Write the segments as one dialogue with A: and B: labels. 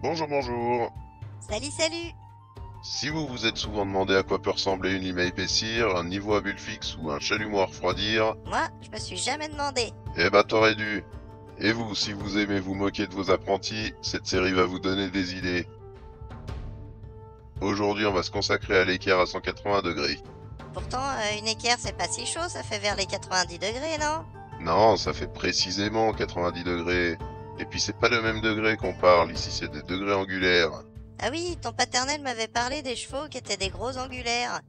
A: Bonjour, bonjour.
B: Salut, salut!
A: Si vous vous êtes souvent demandé à quoi peut ressembler une lime à épaissir, un niveau à bulle fixe ou un chalumeau à refroidir,
B: Moi, je me suis jamais demandé.
A: eh ben t'aurais dû. Et vous, si vous aimez vous moquer de vos apprentis, cette série va vous donner des idées. Aujourd'hui, on va se consacrer à l'équerre à 180 degrés.
B: Pourtant, une équerre, c'est pas si chaud, ça fait vers les 90 degrés, non?
A: Non, ça fait précisément 90 degrés. Et puis c'est pas le même degré qu'on parle, ici c'est des degrés angulaires.
B: Ah oui, ton paternel m'avait parlé des chevaux qui étaient des gros angulaires.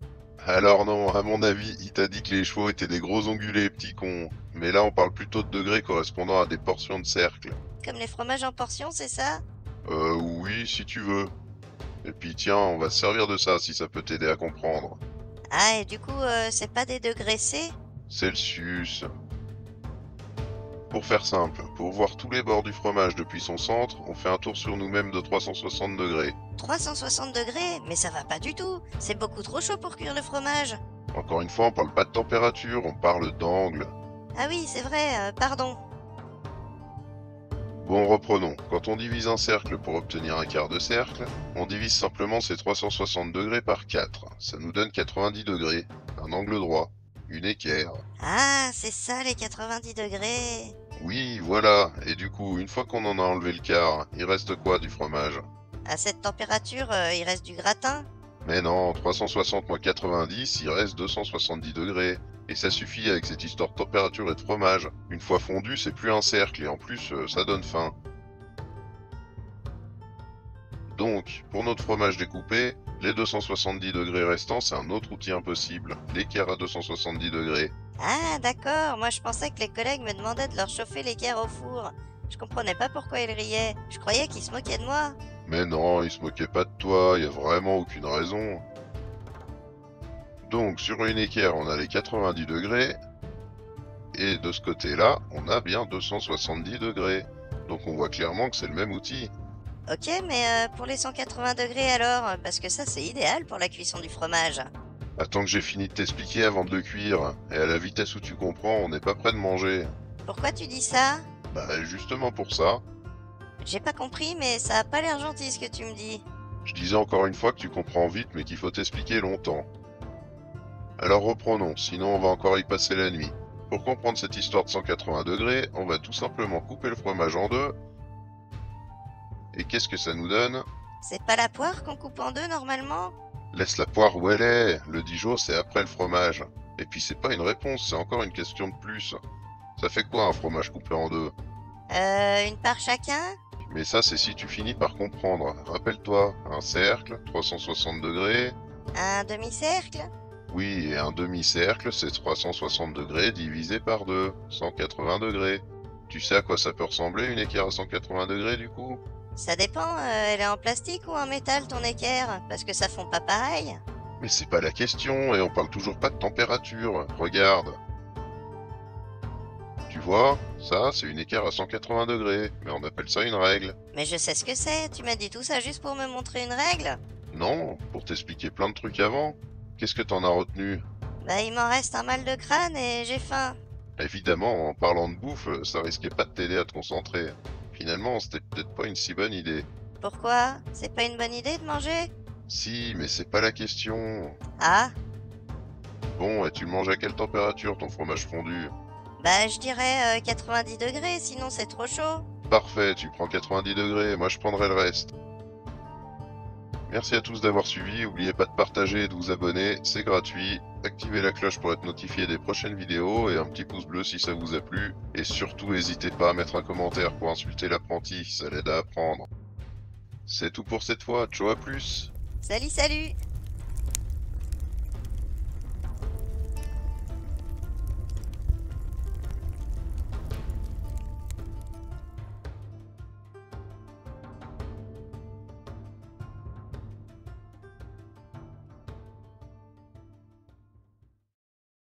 A: Alors non, à mon avis, il t'a dit que les chevaux étaient des gros ongulés, petit con. Mais là, on parle plutôt de degrés correspondant à des portions de cercle.
B: Comme les fromages en portions, c'est ça?
A: Oui, si tu veux. Et puis tiens, on va se servir de ça si ça peut t'aider à comprendre.
B: Ah, et du coup, c'est pas des degrés C?
A: Celsius. Pour faire simple, pour voir tous les bords du fromage depuis son centre, on fait un tour sur nous-mêmes de 360 degrés.
B: 360 degrés? Mais ça va pas du tout! C'est beaucoup trop chaud pour cuire le fromage!
A: Encore une fois, on parle pas de température, on parle d'angle.
B: Ah oui, c'est vrai, pardon.
A: Bon, reprenons. Quand on divise un cercle pour obtenir un quart de cercle, on divise simplement ces 360 degrés par 4. Ça nous donne 90 degrés, un angle droit, une équerre.
B: Ah, c'est ça les 90 degrés!
A: Oui, voilà. Et du coup, une fois qu'on en a enlevé le quart, il reste quoi du fromage?
B: À cette température, il reste du gratin?
A: Mais non, 360 moins 90, il reste 270 degrés. Et ça suffit avec cette histoire de température et de fromage. Une fois fondu, c'est plus un cercle et en plus, ça donne faim. Donc, pour notre fromage découpé, les 270 degrés restants, c'est un autre outil impossible, l'équerre à 270 degrés.
B: Ah, d'accord. Moi, je pensais que les collègues me demandaient de leur chauffer l'équerre au four. Je comprenais pas pourquoi ils riaient. Je croyais qu'ils se moquaient de moi.
A: Mais non, ils se moquaient pas de toi, y a vraiment aucune raison. Donc, sur une équerre, on a les 90 degrés, et de ce côté-là, on a bien 270 degrés. Donc on voit clairement que c'est le même outil.
B: Ok, mais pour les 180 degrés alors, parce que ça, c'est idéal pour la cuisson du fromage.
A: Attends que j'ai fini de t'expliquer avant de le cuire, et à la vitesse où tu comprends, on n'est pas près de manger.
B: Pourquoi tu dis ça?
A: Bah justement pour ça,
B: J'ai pas compris, mais ça a pas l'air gentil ce que tu me dis.
A: je disais encore une fois que tu comprends vite mais qu'il faut t'expliquer longtemps. Alors reprenons, sinon on va encore y passer la nuit. Pour comprendre cette histoire de 180 degrés, on va tout simplement couper le fromage en deux. Et qu'est-ce que ça nous donne?
B: C'est pas la poire qu'on coupe en deux normalement?
A: Laisse la poire où elle est, le Dijon c'est après le fromage. Et puis c'est pas une réponse, c'est encore une question de plus. Ça fait quoi un fromage coupé en deux?
B: Une part chacun?
A: Mais ça c'est si tu finis par comprendre. Rappelle-toi, un cercle, 360 degrés.
B: Un demi-cercle?
A: Oui, et un demi-cercle c'est 360 degrés divisé par 2, 180 degrés. Tu sais à quoi ça peut ressembler une équerre à 180 degrés du coup?
B: Ça dépend, elle est en plastique ou en métal ton équerre? Parce que ça fond pas pareil.
A: Mais c'est pas la question, et on parle toujours pas de température. Regarde. Tu vois, ça c'est une équerre à 180 degrés, mais on appelle ça une règle.
B: Mais je sais ce que c'est, tu m'as dit tout ça juste pour me montrer une règle?
A: Non, pour t'expliquer plein de trucs avant. Qu'est-ce que t'en as retenu?
B: Bah il m'en reste un mal de crâne et j'ai faim.
A: Évidemment, en parlant de bouffe, ça risquait pas de t'aider à te concentrer. Finalement, c'était peut-être pas une si bonne idée.
B: Pourquoi? C'est pas une bonne idée de manger?
A: Si, mais c'est pas la question.
B: Ah,
A: Bon, et tu le manges à quelle température ton fromage fondu?
B: bah je dirais 90 degrés, sinon c'est trop chaud.
A: Parfait, tu prends 90 degrés, moi je prendrai le reste. Merci à tous d'avoir suivi, n'oubliez pas de partager et de vous abonner, c'est gratuit. Activez la cloche pour être notifié des prochaines vidéos et un petit pouce bleu si ça vous a plu. Et surtout n'hésitez pas à mettre un commentaire pour insulter l'apprenti, ça l'aide à apprendre. C'est tout pour cette fois, ciao à plus.
B: Salut, salut!